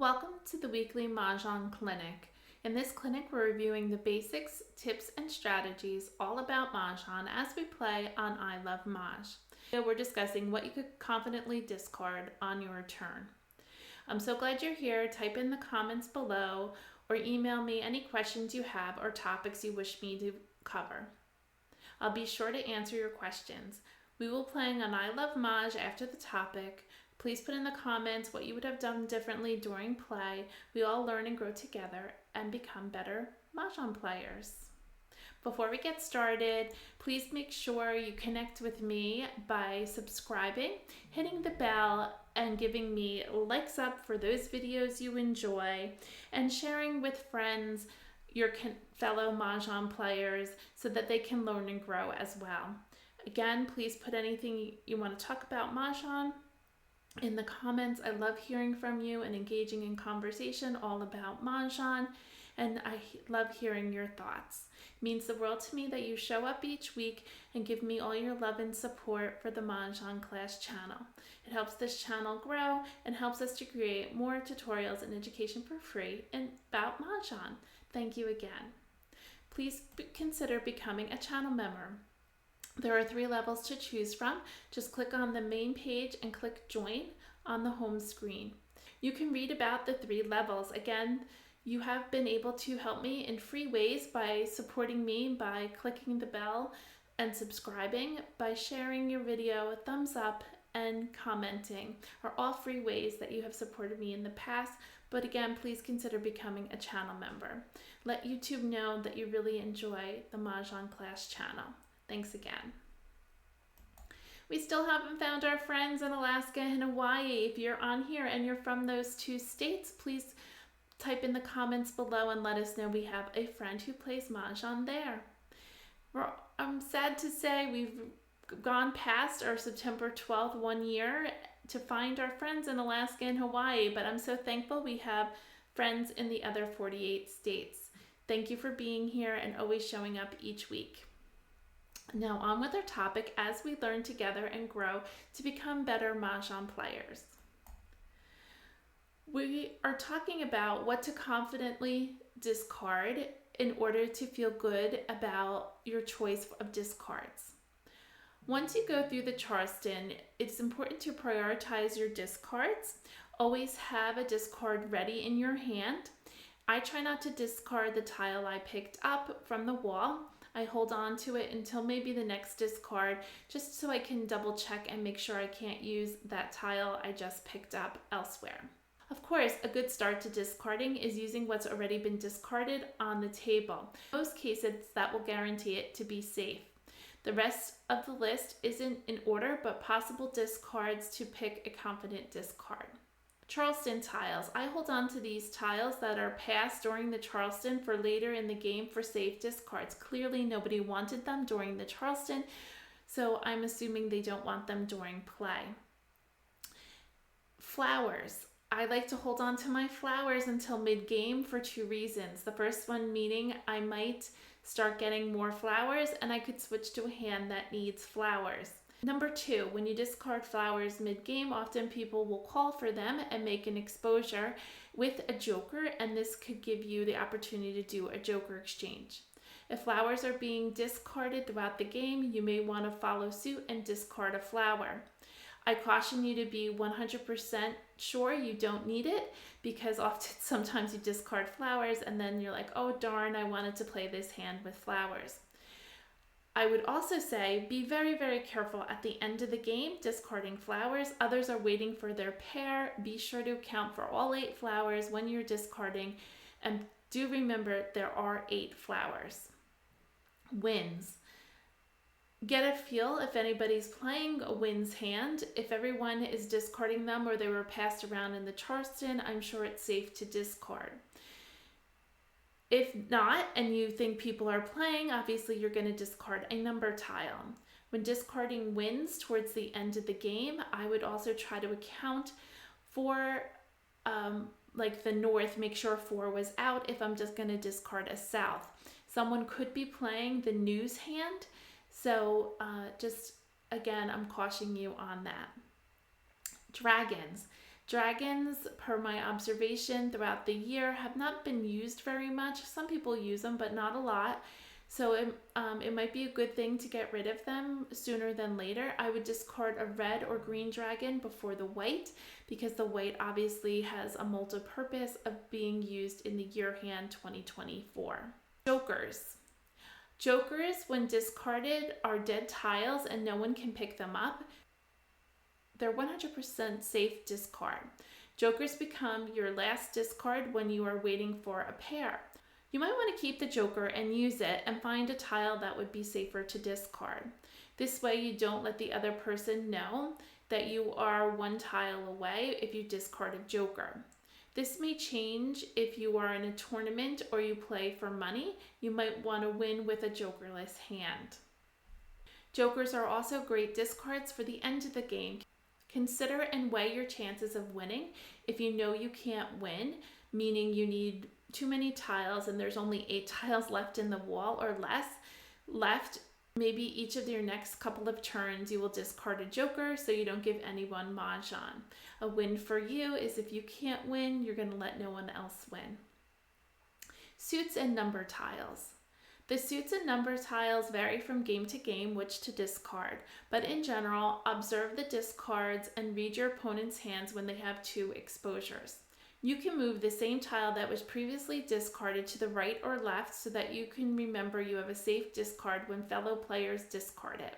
Welcome to the weekly Mahjong clinic. In this clinic, we're reviewing the basics, tips, and strategies all about Mahjong as we play on ilovemahj. We're discussing what you could confidently discard on your turn. I'm so glad you're here. Type in the comments below or email me any questions you have or topics you wish me to cover. I'll be sure to answer your questions. We will be playing on ilovemahj after the topic. Please put in the comments what you would have done differently during play. We all learn and grow together and become better Mahjong players. Before we get started, please make sure you connect with me by subscribing, hitting the bell, and giving me likes up for those videos you enjoy, and sharing with friends, your fellow Mahjong players, so that they can learn and grow as well. Again, please put anything you want to talk about Mahjong in the comments. I love hearing from you and engaging in conversation all about Mahjong, and I love hearing your thoughts. It means the world to me that you show up each week and give me all your love and support for the Mah Jongg Class channel. It helps this channel grow and helps us to create more tutorials and education for free about Mahjong. Thank you again. Please consider becoming a channel member. There are 3 levels to choose from. Just click on the main page and click join on the home screen. You can read about the 3 levels. Again, you have been able to help me in free ways by supporting me by clicking the bell and subscribing, by sharing your video, thumbs up, and commenting are all free ways that you have supported me in the past. But again, please consider becoming a channel member. Let YouTube know that you really enjoy the Mah Jongg Class channel. Thanks again. We still haven't found our friends in Alaska and Hawaii. If you're on here and you're from those 2 states, please type in the comments below and let us know we have a friend who plays Mahjong there. I'm sad to say we've gone past our September 12th 1 year to find our friends in Alaska and Hawaii, but I'm so thankful we have friends in the other 48 states. Thank you for being here and always showing up each week. Now on with our topic as we learn together and grow to become better Mahjong players. We are talking about what to confidently discard in order to feel good about your choice of discards. Once you go through the Charleston, it's important to prioritize your discards. Always have a discard ready in your hand. I try not to discard the tile I picked up from the wall. I hold on to it until maybe the next discard, just so I can double check and make sure I can't use that tile I just picked up elsewhere. Of course, a good start to discarding is using what's already been discarded on the table. In most cases, that will guarantee it to be safe. The rest of the list isn't in order, but possible discards to pick a confident discard. Charleston tiles. I hold on to these tiles that are passed during the Charleston for later in the game for safe discards. Clearly nobody wanted them during the Charleston, so I'm assuming they don't want them during play. Flowers. I like to hold on to my flowers until mid-game for 2 reasons. The first one meaning I might start getting more flowers and I could switch to a hand that needs flowers. Number 2, when you discard flowers mid-game, often people will call for them and make an exposure with a joker, and this could give you the opportunity to do a joker exchange. If flowers are being discarded throughout the game, you may want to follow suit and discard a flower. I caution you to be 100% sure you don't need it, because sometimes you discard flowers and then you're like, oh darn, I wanted to play this hand with flowers. I would also say be very, very careful at the end of the game discarding flowers. Others are waiting for their pair. Be sure to account for all 8 flowers when you're discarding, and do remember there are 8 flowers. Wins. Get a feel if anybody's playing a wins hand. If everyone is discarding them or they were passed around in the Charleston, I'm sure it's safe to discard. If not, and you think people are playing, obviously you're going to discard a number tile. When discarding wins towards the end of the game, I would also try to account for like the north, make sure 4 was out if I'm just going to discard a south. Someone could be playing the news hand, so just again, I'm cautioning you on that. Dragons. Dragons, per my observation throughout the year, have not been used very much. Some people use them, but not a lot. So it might be a good thing to get rid of them sooner than later. I would discard a red or green dragon before the white, because the white obviously has a multi-purpose of being used in the year hand 2024. Jokers. Jokers, when discarded, are dead tiles and no one can pick them up. They're 100% safe discard. Jokers become your last discard when you are waiting for a pair. You might want to keep the joker and use it and find a tile that would be safer to discard. This way you don't let the other person know that you are one tile away if you discard a joker. This may change if you are in a tournament or you play for money. You might want to win with a jokerless hand. Jokers are also great discards for the end of the game. Consider and weigh your chances of winning. If you know you can't win, meaning you need too many tiles and there's only 8 tiles left in the wall or less left, maybe each of your next couple of turns you will discard a joker so you don't give anyone Mahjong. A win for you is if you can't win, you're going to let no one else win. Suits and number tiles. The suits and number tiles vary from game to game which to discard, but in general, observe the discards and read your opponent's hands when they have 2 exposures. You can move the same tile that was previously discarded to the right or left so that you can remember you have a safe discard when fellow players discard it.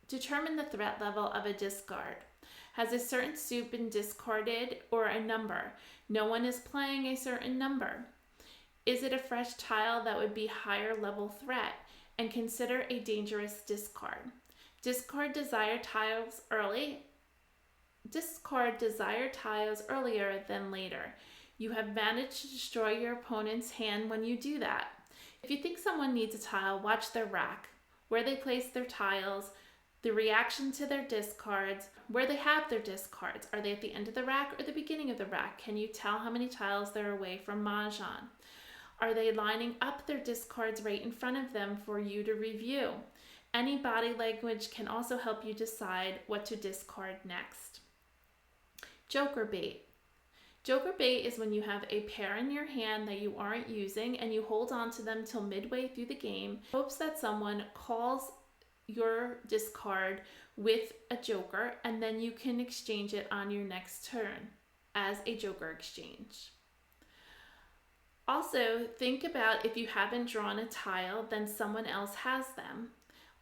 Determine the threat level of a discard. Has a certain suit been discarded or a number? No one is playing a certain number. Is it a fresh tile that would be higher level threat? And consider a dangerous discard. Discard desired tiles early. Discard desired tiles earlier than later. You have managed to destroy your opponent's hand when you do that. If you think someone needs a tile, watch their rack, where they place their tiles, the reaction to their discards, where they have their discards. Are they at the end of the rack or the beginning of the rack? Can you tell how many tiles they're away from Mahjong? Are they lining up their discards right in front of them for you to review? Any body language can also help you decide what to discard next. Joker bait. Joker bait is when you have a pair in your hand that you aren't using and you hold on to them till midway through the game, hopes that someone calls your discard with a joker and then you can exchange it on your next turn as a joker exchange. Also, think about if you haven't drawn a tile, then someone else has them.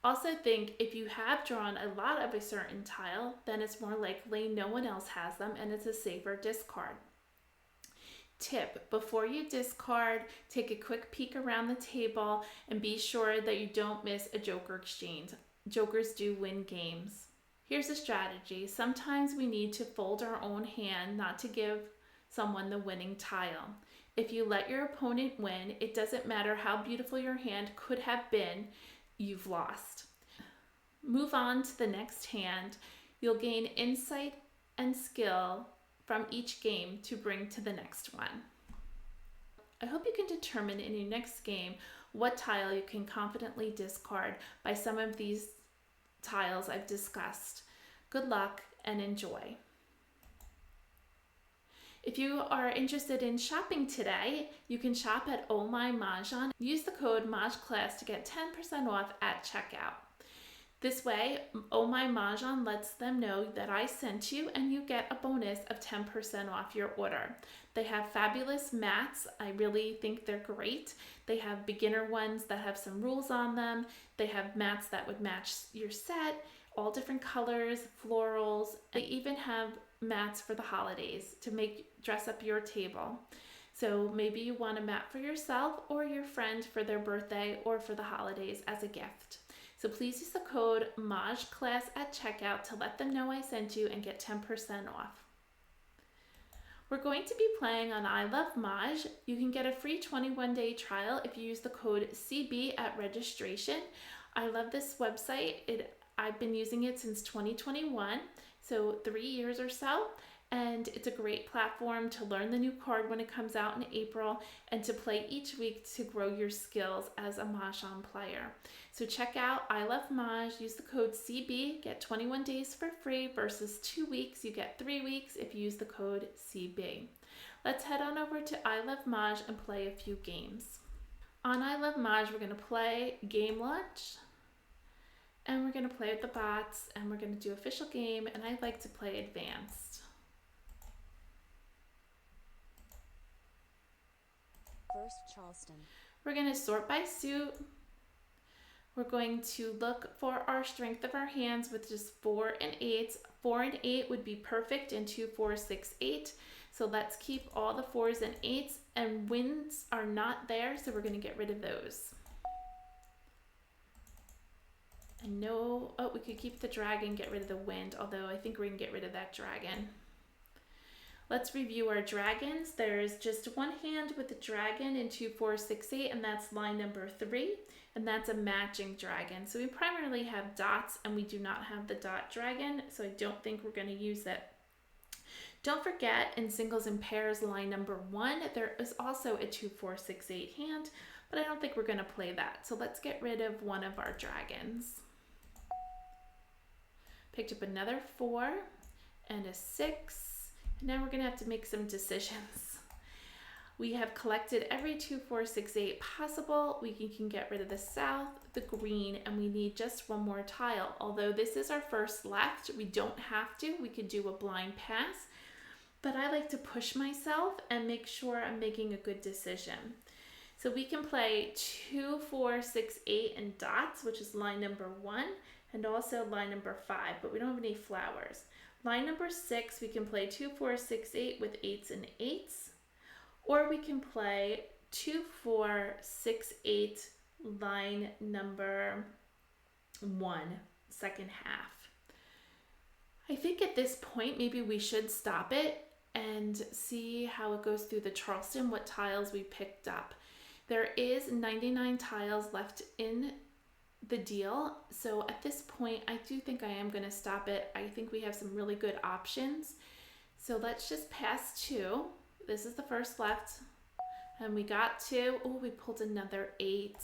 Also think if you have drawn a lot of a certain tile, then it's more likely no one else has them and it's a safer discard. Tip: before you discard, take a quick peek around the table and be sure that you don't miss a joker exchange. Jokers do win games. Here's a strategy. Sometimes we need to fold our own hand not to give someone the winning tile. If you let your opponent win, it doesn't matter how beautiful your hand could have been, you've lost. Move on to the next hand. You'll gain insight and skill from each game to bring to the next one. I hope you can determine in your next game what tile you can confidently discard by some of these tiles I've discussed. Good luck and enjoy. If you are interested in shopping today, you can shop at MAH Mahjong. Use the code MAH Class to get 10% off at checkout. This way, MAH Mahjong lets them know that I sent you and you get a bonus of 10% off your order. They have fabulous mats. I really think they're great. They have beginner ones that have some rules on them. They have mats that would match your set, all different colors, florals. They even have mats for the holidays to dress up your table. So maybe you want a mat for yourself or your friend for their birthday or for the holidays as a gift. So please use the code MAH Class at checkout to let them know I sent you and get 10% off. We're going to be playing on ilovemahj. You can get a free 21-day trial if you use the code CB at registration. I love this website. I've been using it since 2021, so 3 years or so, And it's a great platform to learn the new card when it comes out in April and to play each week to grow your skills as a Mahjong player. So check out I Love Mah, use the code CB, get 21 days for free versus 2 weeks. You get 3 weeks if you use the code CB. Let's head on over to I Love Mah and play a few games. On I Love Mah, we're going to play Game Launch, and we're going to play with the bots, and we're going to do official game, and I like to play advanced. First, Charleston. We're going to sort by suit. We're going to look for our strength of our hands with just 4 and 8s. 4 and 8 would be perfect in 2, 4, 6, 8. So let's keep all the 4s and 8s, and winds are not there, so we're going to get rid of those. And no, oh, we could keep the dragon, get rid of the wind, although I think we're going to get rid of that dragon. Let's review our dragons. There's just one hand with the dragon in 2, 4, 6, 8, and that's line number 3, and that's a matching dragon. So we primarily have dots, and we do not have the dot dragon, so I don't think we're going to use it. Don't forget, in singles and pairs, line number 1, there is also a 2, 4, 6, 8 hand, but I don't think we're going to play that. So let's get rid of one of our dragons. Picked up another 4 and a 6. Now we're going to have to make some decisions. We have collected every 2, 4, 6, 8 possible. We can get rid of the south, the green, and we need just one more tile. Although this is our first left, we don't have to. We could do a blind pass, but I like to push myself and make sure I'm making a good decision. So we can play 2, 4, 6, 8 and dots, which is line number 1, and also line number 5, but we don't have any flowers. Line number 6, we can play 2, 4, 6, 8 with 8s and 8s, or we can play 2, 4, 6, 8, line number 1, second half. I think at this point, maybe we should stop it and see how it goes through the Charleston, what tiles we picked up. There is 99 tiles left in the deal, so at this point I do think I am going to stop it. I think we have some really good options, so let's just pass 2. This is the first left, and we got 2. Oh, we pulled another 8.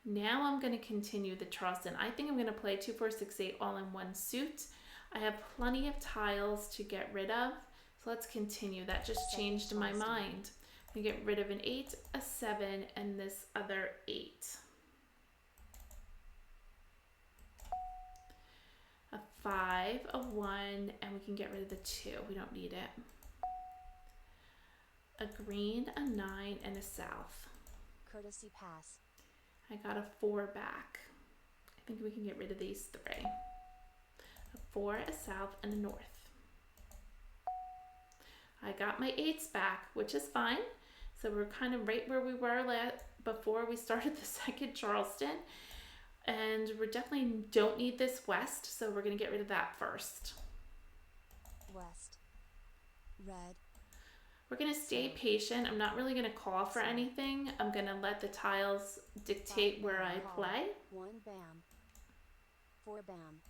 Now I'm going to continue the Charleston. I think I'm going to play 2, 4, 6, 8 all in one suit. I have plenty of tiles to get rid of, so let's continue. That just changed my mind. We get rid of an 8, a 7, and this other 8. A 5, a 1, and we can get rid of the 2. We don't need it. A green, a 9, and a south. Courtesy pass. I got a 4 back. I think we can get rid of these 3. A 4, a south, and a north. I got my 8s back, which is fine. So we're kind of right where we were before we started the second Charleston. And we definitely don't need this west, so we're going to get rid of that first. West. Red. We're going to stay patient. I'm not really going to call for anything. I'm going to let the tiles dictate where I play. 1 bam. 4 bam.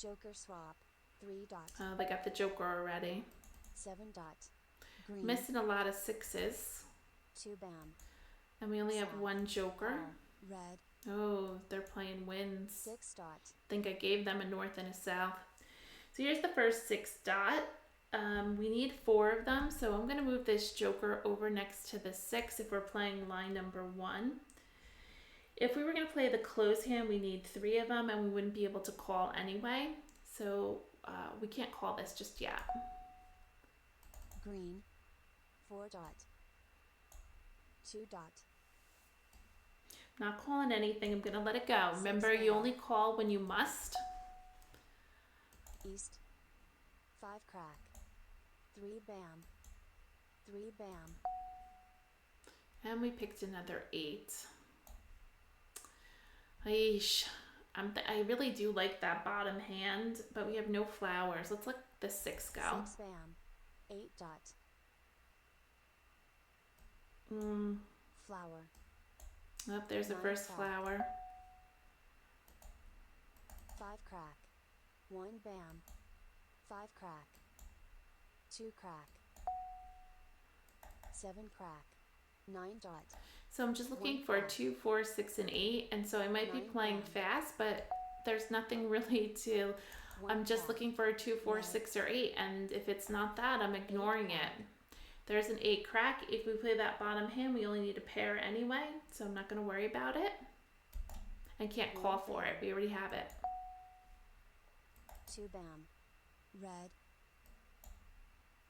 Joker swap. 3 dot. Oh, they got the joker already. 7 dot. Green. Missing a lot of 6s. 2 bam. And we only have 1 joker. Red. Oh, they're playing winds. 6 dot. I think I gave them a north and a south. So here's the first 6 dot. We need 4 of them, so I'm going to move this joker over next to the 6 if we're playing line number 1. If we were going to play the close hand, we need 3 of them, and we wouldn't be able to call anyway. So we can't call this just yet. Green. 4 dot. 2 dot. Not calling anything. I'm going to let it go. Remember, you only call when you must. East. 5 crack. 3 bam. 3 bam. And we picked another 8. Aish. I really do like that bottom hand, but we have no flowers. Let's let the 6 go. 6 bam. 8 dot. Flower. Oh, there's the first flower. 5 crack. 1 bam. 5 crack. 2 crack, 7 crack, 9 dot, So I'm just looking One for crack. 2, 4, 6, and 8, and so I might be 9 playing bam. fast, but there's nothing really to, 1 I'm just crack, looking for a 2, 4, Red. 6, or 8, and if it's not that, I'm ignoring crack. it. There's an 8 crack. If we play that bottom hand, we only need a pair anyway, so I'm not going to worry about it. I can't One call for bam. it. We already have it. 2 bam, red,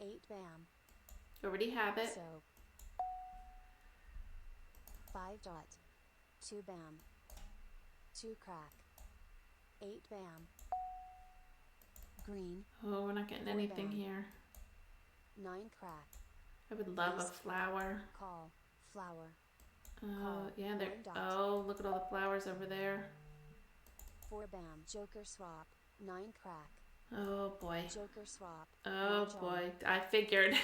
8 bam, We already have it. so 5 dot, 2 bam, 2 crack, 8 bam, green, Oh, we're not getting 4 anything bam. here. 9 crack, I would love a Ace. flower. call, flower, Oh, Call. yeah, there. 1 dot. Oh, look at all the flowers over there. 4 bam, joker swap, 9 crack, Oh boy. joker swap, Oh Mahjong. boy, I figured.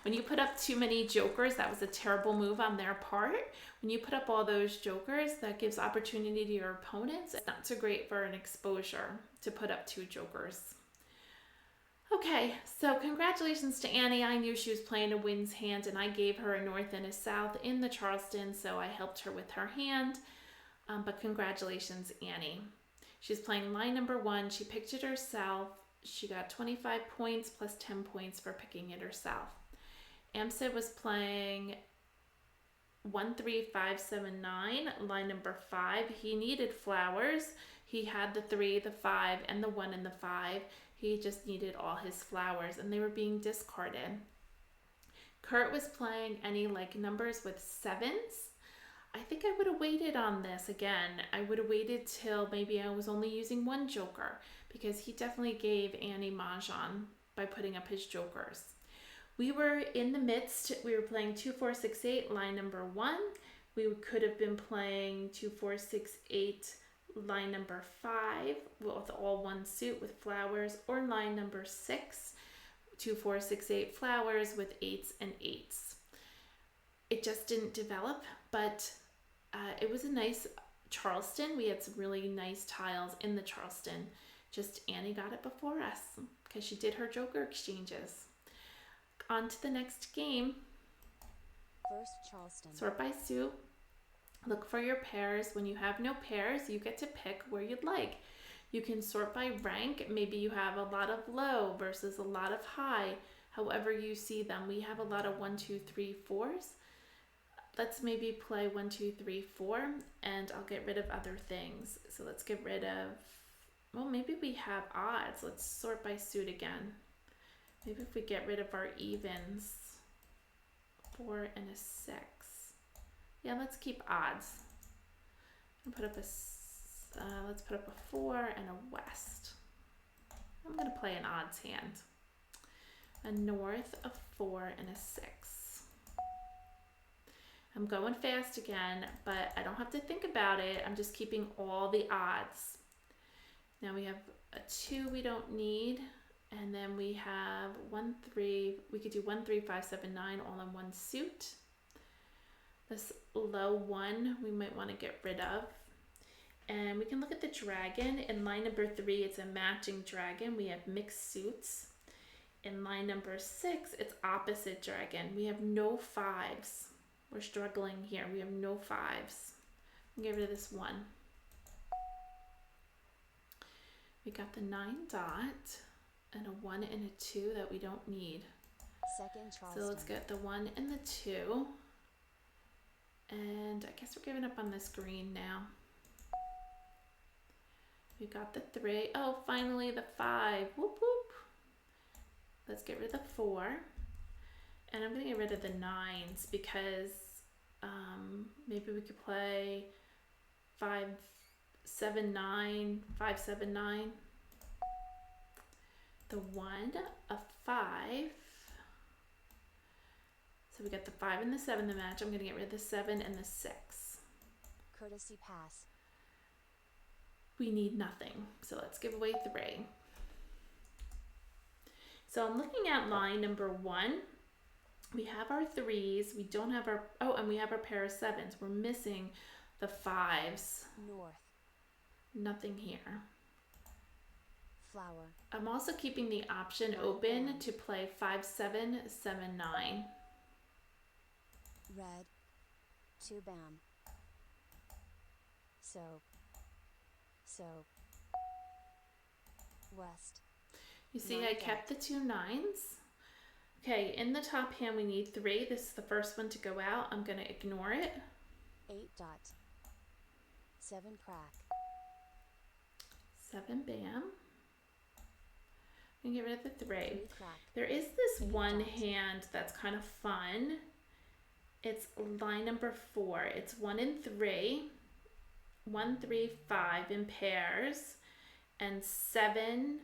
When you put up too many jokers, that was a terrible move on their part. When you put up all those jokers, that gives opportunity to your opponents. It's not so great for an exposure to put up 2 jokers. Okay, so congratulations to Annie. I knew she was playing a wins hand, and I gave her a north and a south in the Charleston, so I helped her with her hand. But congratulations, Annie. She's playing line number 1. She picked it herself. She got 25 points plus 10 points for picking it herself. Amsid was playing 13579, line number 5. He needed flowers. He had the 3, the 5, and the 1 and the 5. He just needed all his flowers, and they were being discarded. Kurt was playing any like numbers with 7s. I think I would have waited on this again. I would have waited till maybe I was only using 1 joker, because he definitely gave Annie Mahjong by putting up his jokers. We were in the midst. We were playing 2, 4, 6, 8, line number 1. We could have been playing 2, 4, 6, 8, line number 5 with all 1 suit with flowers, or line number 6, 2, 4, 6, 8 flowers with 8s and 8s. It just didn't develop, but it was a nice Charleston. We had some really nice tiles in the Charleston. Just Annie got it before us because she did her joker exchanges. On to the next game. First Charleston. Sort by suit. Look for your pairs. When you have no pairs, you get to pick where you'd like. You can sort by rank. Maybe you have a lot of low versus a lot of high. However you see them. We have a lot of 1, 2, 3, 4s. Let's maybe play 1, 2, 3, 4, and I'll get rid of other things. So let's get rid of, well, maybe we have odds. Let's sort by suit again. Maybe if we get rid of our evens, 4 and a 6. Yeah, let's keep odds. And put up a, let's put up a 4 and a west. I'm gonna play an odds hand. A north, a 4, and a 6. I'm going fast again, but I don't have to think about it. I'm just keeping all the odds. Now we have a 2 we don't need. And then we have 1, 3, we could do 1, 3, 5, 7, 9 all in 1 suit. This low 1 we might want to get rid of. And we can look at the dragon. In line number 3, it's a matching dragon. We have mixed suits. In line number 6, it's opposite dragon. We have no 5s. We're struggling here. We have no 5s. I'll get rid of this 1. We got the 9 dot. And a 1 and a 2 that we don't need. Second Charleston. So let's get the 1 and the 2. And I guess we're giving up on this green now. We got the 3. Oh, finally the 5. Whoop whoop. Let's get rid of the 4. And I'm going to get rid of the 9s because maybe we could play 5, 7, 9, 5, 7, 9. The 1, a 5. So we got the 5 and the 7 to match. I'm going to get rid of the 7 and the 6. Courtesy pass. We need nothing. So let's give away 3. So I'm looking at line number 1. We have our 3s. We don't have our, oh, and we have our pair of 7s. We're missing the 5s. North. Nothing here. flower, I'm also keeping the option open to play 5-7-7-9. red, 2 bam, soap, soap, west. You see, 9 I dot. kept the 2 9s. Okay, in the top hand we need 3. This is the first one to go out. I'm going to ignore it. 8 dot, 7 crack, 7 bam. I'm going to get rid of the 3. 3 crack, There is this 8 one dot. hand that's kind of fun. It's line number 4. It's 1 and 3, 1, 3, 5 in pairs, and 7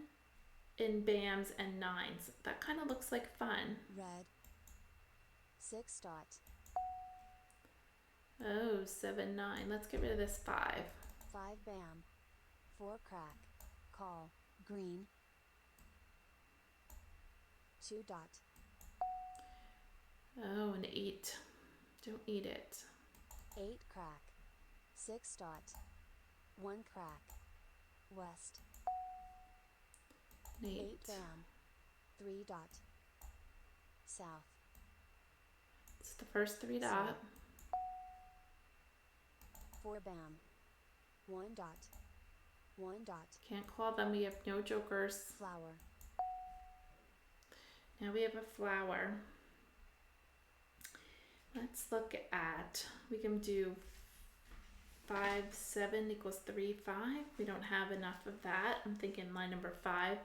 in bams and 9s. That kind of looks like fun. red, 6 dot, Oh, 7, 9. Let's get rid of this 5. 5 bam, 4 crack, call, green, 2 dot, Oh, an 8. Don't eat it. 8 crack, 6 dot, 1 crack, west, An 8 8. bam, 3 dot, south, It's the first 3 dot. 4 bam, 1 dot, 1 dot, Can't call them. We have no jokers. flower, Now we have a flower. Let's look at, we can do 5, 7 equals 3, 5. We don't have enough of that. I'm thinking line number 5.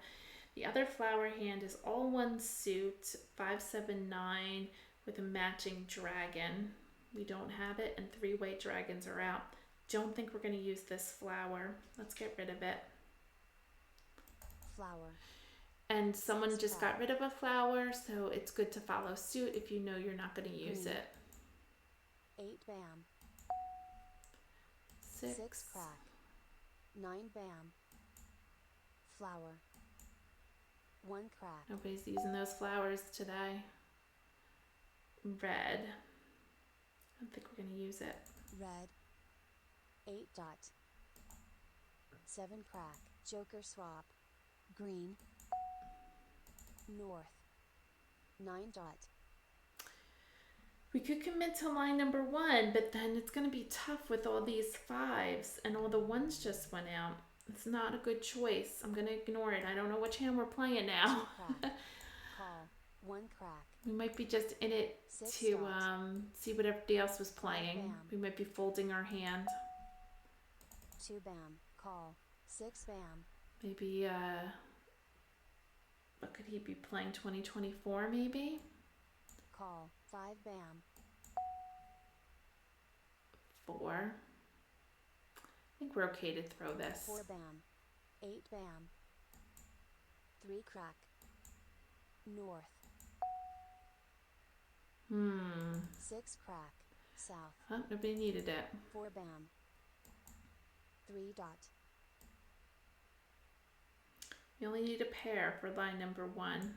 The other flower hand is all one suit, 5, 7, 9 with a matching dragon. We don't have it, and 3 white dragons are out. Don't think we're going to use this flower. Let's get rid of it. flower, And someone just got rid of a flower, so it's good to follow suit if you know you're not going to use it. 8 bam, 6. 6 crack, 9 bam, flower, 1 crack, Nobody's using those flowers today. Red. I don't think we're going to use it. red, 8 dot, 7 crack, joker swap, green, north, 9 dot, We could commit to line number 1, but then it's going to be tough with all these 5s and all the 1s just went out. It's not a good choice. I'm going to ignore it. I don't know which hand we're playing 2 now. crack, call, 1 crack, We might be just in it 6 to dot, see what everybody else was playing. Bam. We might be folding our hand. 2 bam, call, 6 bam, Maybe, what could he be playing? 2024 maybe? call, 5 bam, 4. I think we're okay to throw this. 4 bam, 8 bam, 3 crack, north, 6 crack, south, Oh, nobody needed it. 4 bam, 3 dot, You only need a pair for line number 1.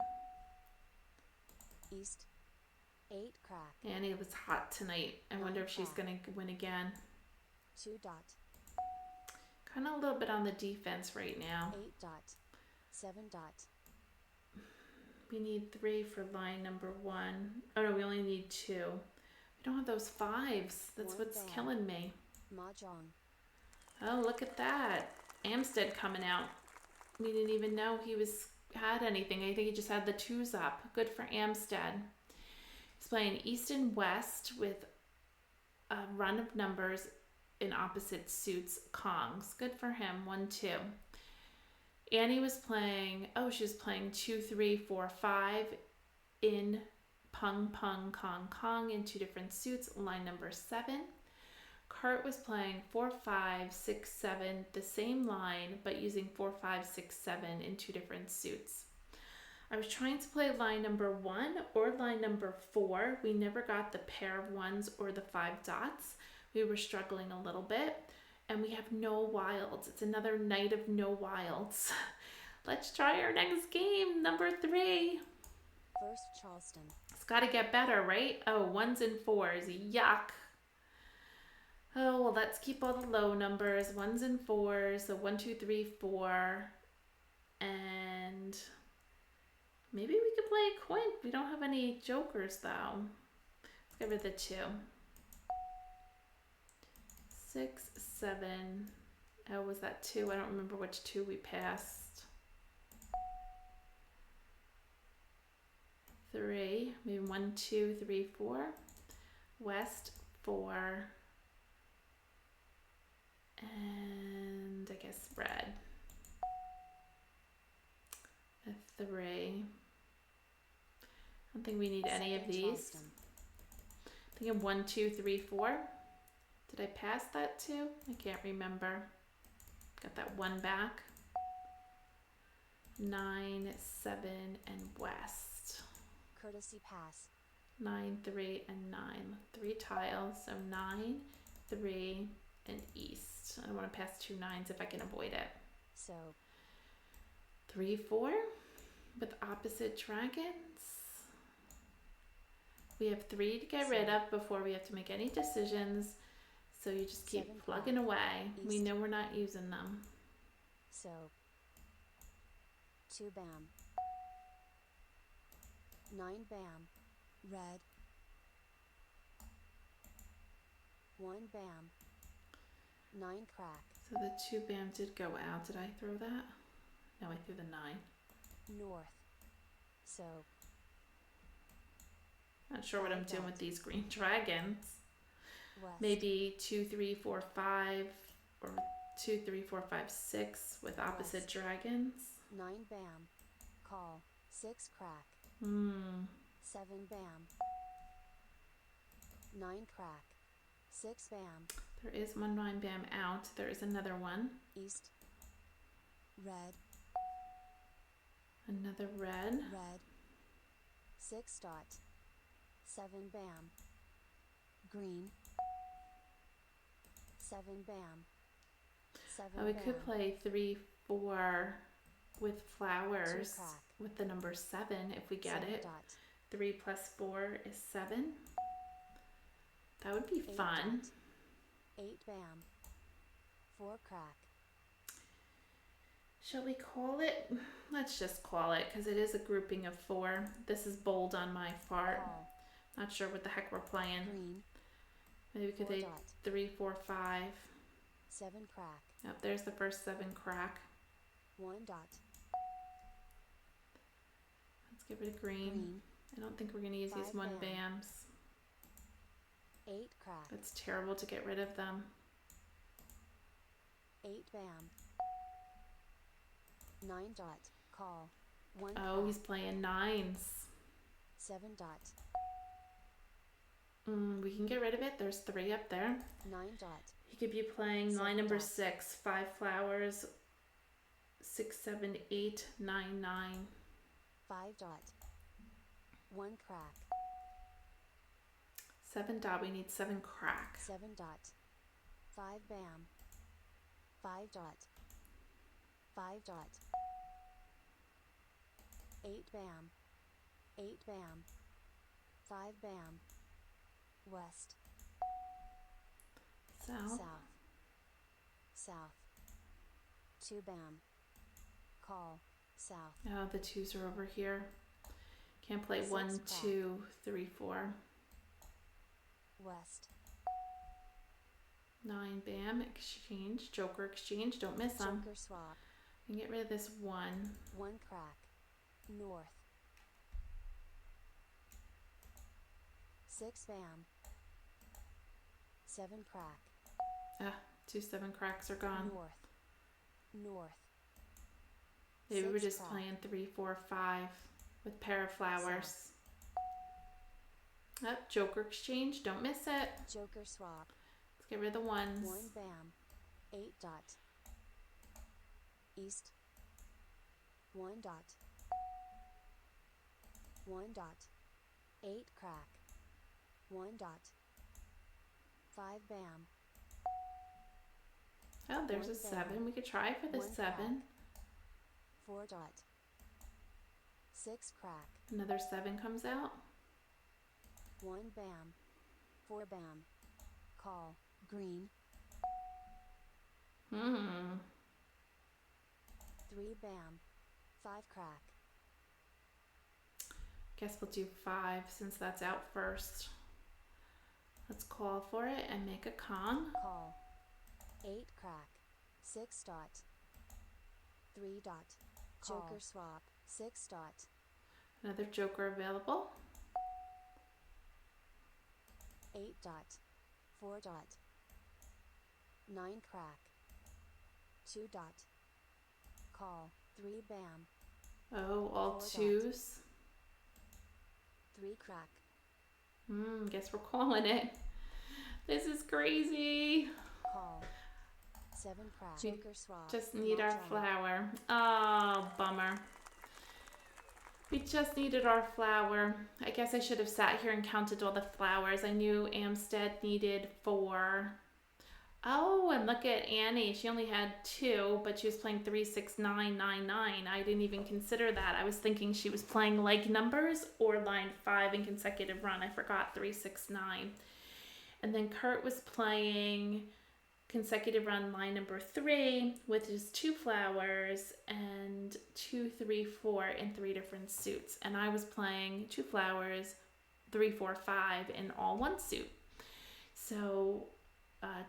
east, 8 crack, Annie was hot tonight. I wonder if she's going to win again. 2 dot, Kind of a little bit on the defense right now. 8 dot, 7 dot, We need 3 for line number 1. Oh no, we only need 2. We don't have those 5s. That's One what's bam. killing me. Mahjong, Oh, look at that. Amstead coming out. We didn't even know he had anything. I think he just had the 2s up. Good for Amstead. He's playing East and West with a run of numbers in opposite suits, Kongs. Good for him. 1, 2. Annie was playing, she was playing 2, 3, 4, 5 in Pung, Pung, Kong, Kong in 2 different suits, line number 7. Kurt was playing 4, 5, 6, 7, the same line, but using 4, 5, 6, 7 in 2 different suits. I was trying to play line number 1 or line number 4. We never got the pair of 1s or the 5 dots. We were struggling a little bit, and we have no wilds. It's another night of no wilds. Let's try our next game, number 3. first Charleston, It's got to get better, right? Oh, 1s and 4s. Yuck. Oh, well, let's keep all the low numbers. 1s and 4s. So 1, 2, 3, 4. And maybe we could play a coin. We don't have any jokers though. Let's get rid of the 2. 6, 7. Oh, was that 2? I don't remember which 2 we passed. 3, maybe 1, 2, 3, 4. West 4. And I guess red. A 3. I don't think we need any of these. Charleston. I think of 1, 2, 3, 4. Did I pass that 2? I can't remember. Got that 1 back. 9, 7, and west. Courtesy pass. 9, 3, and 9. 3 tiles, so 9, 3, and east. I don't want to pass 2 9s if I can avoid it. So 3, 4 with opposite dragons. We have 3 to get rid of before we have to make any decisions. So you just keep 7 plugging black. away. We East. know we're not using them. So 2 bam. 9 bam. Red. 1 bam. 9 crack. So the 2 bam did go out. Did I throw that? No, I threw the 9. North. So Not sure what I'm doing with these green dragons. west. Maybe 2, 3, 4, 5, or 2, 3, 4, 5, 6 with opposite West. dragons. 9 bam. Call. 6 crack. 7 bam. 9 crack. 6 bam. There is 1 9 bam out. There is another one. East. Red. Another red. Red. 6 dot. 7 bam. Green. 7 bam. 7 Oh, we bam. could play 3, 4 with flowers crack. with the number 7 if we get 7 it. dot. 3 plus 4 is 7. That would be 8 fun. dot. 8 bam. 4 crack. Shall we call it? Let's just call it because it is a grouping of 4. This is bold on my part. Call. Not sure what the heck we're playing. Green. Maybe we could 4 say dot. 3, 4, 5. 7 crack. Yep, there's the first 7 crack. 1 dot. Let's get rid of green. Green. I don't think we're going to use these 5 1 bam. bams. 8 crack. That's terrible to get rid of them. 8 bam. 9 dot. Call. 1 Oh, crack. he's playing 9s. 7 dot. We can get rid of it. There's 3 up there. 9 dot. He could be playing 7 line number dot. 6, 5 flowers, 6, 7, 8, 9, 9. 5 dot. 1 crack. 7 dot, we need 7 crack. 7 dot. 5 bam. 5 dot. 5 dot. 8 bam. 8 bam. 5 bam. West. South. South. South. 2 bam. Call. South. Oh, the 2s are over here. Can't play 6 1, crack. 2, 3, 4. West. 9 bam, exchange, joker exchange, don't miss them. Joker swap. And get rid of this 1. 1 crack. North. 6 bam. 7 crack. Ah, 2 7 cracks are gone. North. North. Maybe we're 6 just crack. playing 3, 4, 5 with pair of flowers. Up, joker exchange, don't miss it. Joker swap. Let's get rid of the 1s. 1 bam. 8 dot. East. 1 dot. 1 dot. 8 crack. 1 dot. 5 bam. Oh, there's a 1 7. bam. We could try for the 1 7. crack. 4 dot. 6 crack. Another 7 comes out. 1 bam. 4 bam. Call. Green. 3 bam. 5 crack. Guess we'll do 5 since that's out first. Let's call for it and make a con. Call. 8 crack. 6 dot. 3 dot. Call. Joker swap. 6 dot. Another joker available. 8 dot. 4 dot. 9 crack. 2 dot. Call. 3 bam. Oh, all 4 twos. 3 crack. Guess we're calling it. This is crazy. Call. 7 crack. We Joker swap. Just need our Mahjong. flower. Oh, bummer. We just needed our flower. I guess I should have sat here and counted all the flowers. I knew Amstead needed 4. Oh, and look at Annie. She only had 2, but she was playing 3, 6, 9, 9, 9. I didn't even consider that. I was thinking she was playing like numbers or line 5 in consecutive run. I forgot 3, 6, 9. And then Kurt was playing consecutive run line number 3 with just 2 flowers and 2, 3, 4 in 3 different suits. And I was playing 2 flowers, 3, 4, 5 in all 1 suit. So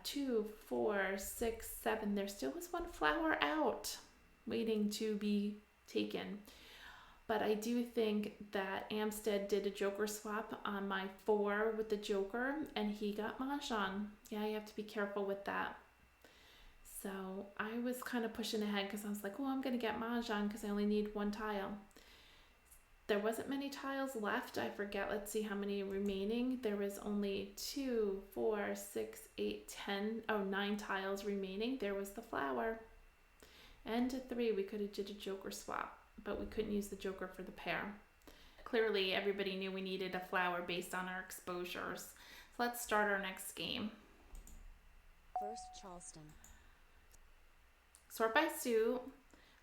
2, 4, 6, 7. There still was 1 flower out waiting to be taken. But I do think that Amstead did a joker swap on my 4 with the joker, and he got Mahjong. Yeah, you have to be careful with that. So I was kind of pushing ahead because I was like, oh, I'm going to get Mahjong because I only need 1 tile. There wasn't many tiles left. I forget. Let's see how many remaining. There was only 2, 4, 6, 8, 10. Oh, 9 tiles remaining. There was the flower. And to 3, we could have did a joker swap, but we couldn't use the joker for the pair. Clearly, everybody knew we needed a flower based on our exposures. So let's start our next game. First Charleston. Sort by suit.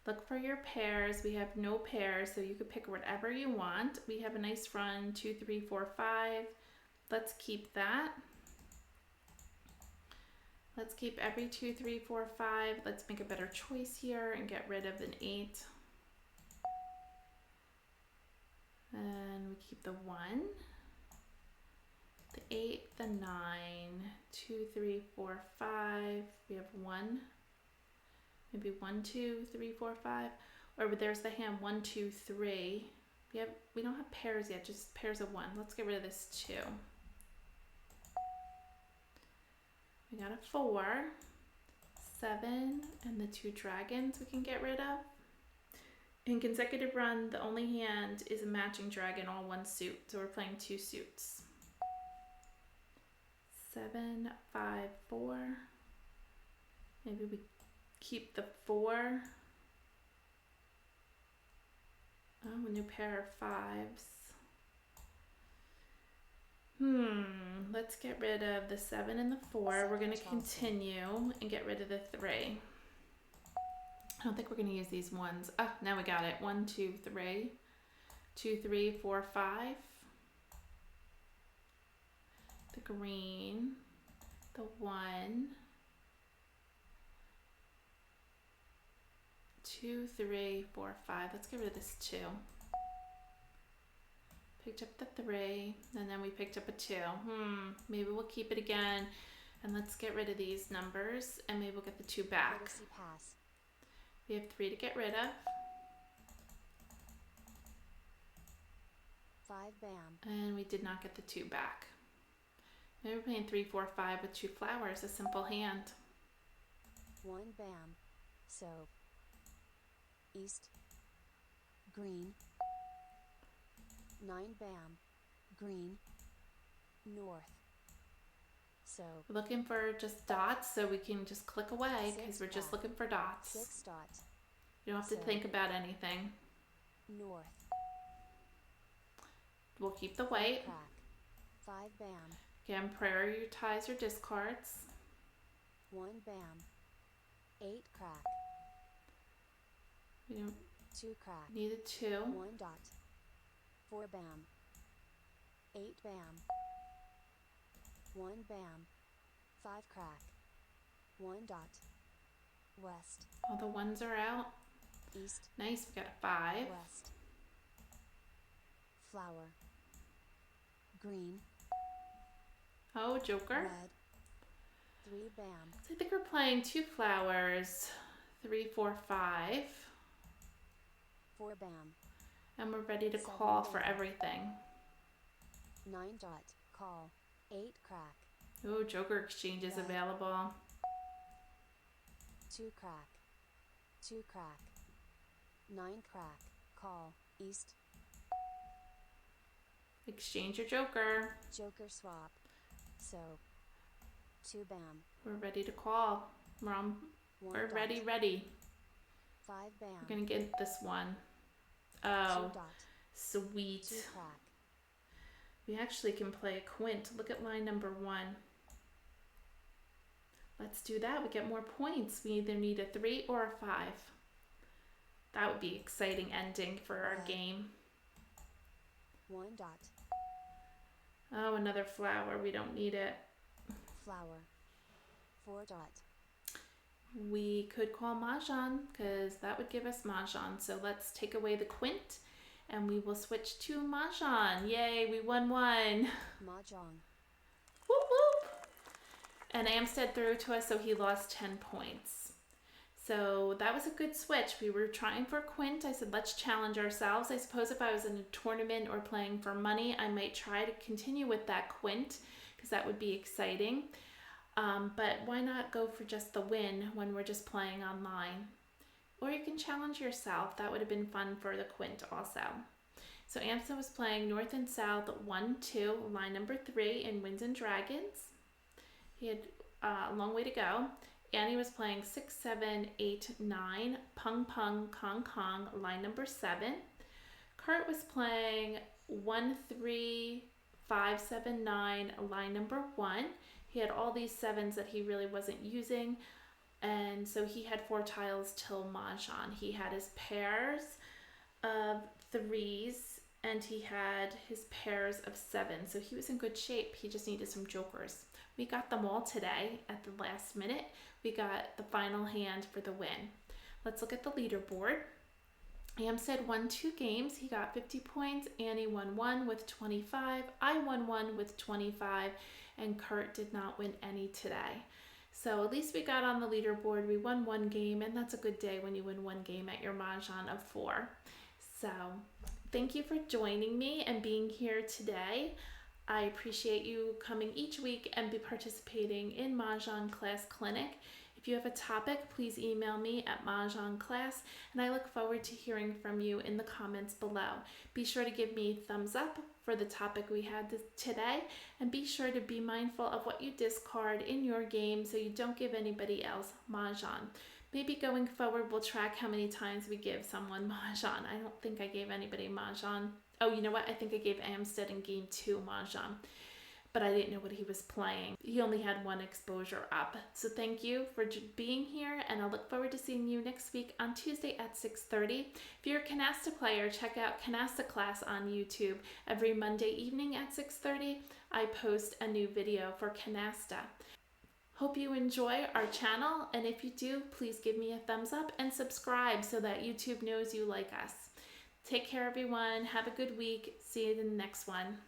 Look for your pairs. We have no pairs, so you could pick whatever you want. We have a nice run, 2, 3, 4, 5. Let's keep that. Let's keep every 2, 3, 4, 5. Let's make a better choice here and get rid of an 8. And we keep the 1, the 8, the 9, 2, 3, 4, 5. We have 1. Maybe 1, 2, 3, 4, 5. Or there's the hand 1, 2, 3. We don't have pairs yet, just pairs of 1. Let's get rid of this 2. We got a 4, 7, and the 2 dragons we can get rid of. In consecutive run, the only hand is a matching dragon, all 1 suit. So we're playing 2 suits. 7, 5, 4. Maybe we keep the 4. Oh, a new pair of 5s. Let's get rid of the 7 and the 4. We're going to continue and get rid of the 3. I don't think we're going to use these ones. Ah, now we got it. 1, 2, 3. 2, 3, 4, 5. The green. The 1. 2, 3, 4, 5. Let's get rid of this 2. Picked up the 3, and then we picked up a 2. Maybe we'll keep it again, and let's get rid of these numbers, and maybe we'll get the 2 back. Courtesy pass. We have 3 to get rid of. 5 bam. And we did not get the 2 back. Maybe we're playing 3, 4, 5 with 2 flowers, a simple hand. 1 bam. So east. Green. 9 bam. Green. North. So We're looking for just dots, so we can just click away because we're just looking for dots. 6 dot. You don't have to think about anything. North. We'll keep the white. Crack. 5 bam. Again, prioritize your discards. 1 bam. 8 crack. We don't 2 crack. need a 2. 1 dot. 4 bam. 8 bam. 1 bam. 5 crack. 1 dot. West. All the 1s are out. east, Nice, we got a 5. west, flower, green, Oh, joker. red, 3 bam, So I think we're playing 2 flowers, 3, 4, 5. 4 bam, And we're ready to 7 call for bam, everything. 9 dot, call, 8 crack, Oh, joker exchange is Red. available. 2 crack, 2 crack, 9 crack, call, east, Exchange your joker. joker swap, so, 2 bam, We're ready to call. One We're dot. ready. 5 bam, We're gonna get this one. 2 Oh, dot, sweet. 2 crack, We actually can play a quint. Look at line number 1. Let's do that. We get more points. We either need a 3 or a 5. That would be exciting ending for our Red. game. 1 dot, Oh, another flower. We don't need it. flower, 4 dot, We could call Mahjong because that would give us Mahjong. So let's take away the quint and we will switch to Mahjong. Yay, we won one. Mahjong, Whoop whoop. And Amstead threw to us, so he lost 10 points. So that was a good switch. We were trying for quint. I said, let's challenge ourselves. I suppose if I was in a tournament or playing for money, I might try to continue with that quint because that would be exciting. But why not go for just the win when we're just playing online? Or you can challenge yourself. That would have been fun for the quint also. So Amstead was playing North and South 1, 2, line number 3 in Winds and Dragons. He had a long way to go. Annie was playing 6, 7, 8, 9, Pung Pung Kong Kong, line number 7. Kurt was playing 1, 3, 5, 7, 9, line number 1. He had all these 7s that he really wasn't using, and so he had 4 tiles till Mahjong. He had his pairs of 3s and he had his pairs of 7s, so he was in good shape. He just needed some jokers. We got them all today at the last minute. We got the final hand for the win. Let's look at the leaderboard. Amstead won 2 games. He got 50 points. Annie won 1 with 25. I won 1 with 25. And Kurt did not win any today. So at least we got on the leaderboard. We won 1 game, and that's a good day when you win 1 game at your Mahjong of 4. So thank you for joining me and being here today. I appreciate you coming each week and be participating in Mah Jongg Class Clinic. If you have a topic, please email me at Mah Jongg Class, and I look forward to hearing from you in the comments below. Be sure to give me a thumbs up for the topic we had today, and be sure to be mindful of what you discard in your game so you don't give anybody else Mahjong. Maybe going forward we'll track how many times we give someone Mahjong. I don't think I gave anybody Mahjong. Oh, you know what? I think I gave Amstead in game 2 Mahjong, but I didn't know what he was playing. He only had 1 exposure up. So thank you for being here, and I look forward to seeing you next week on Tuesday at 6:30. If you're a Canasta player, check out Canasta Class on YouTube. Every Monday evening at 6:30, I post a new video for Canasta. Hope you enjoy our channel, and if you do, please give me a thumbs up and subscribe so that YouTube knows you like us. Take care, everyone. Have a good week. See you in the next one.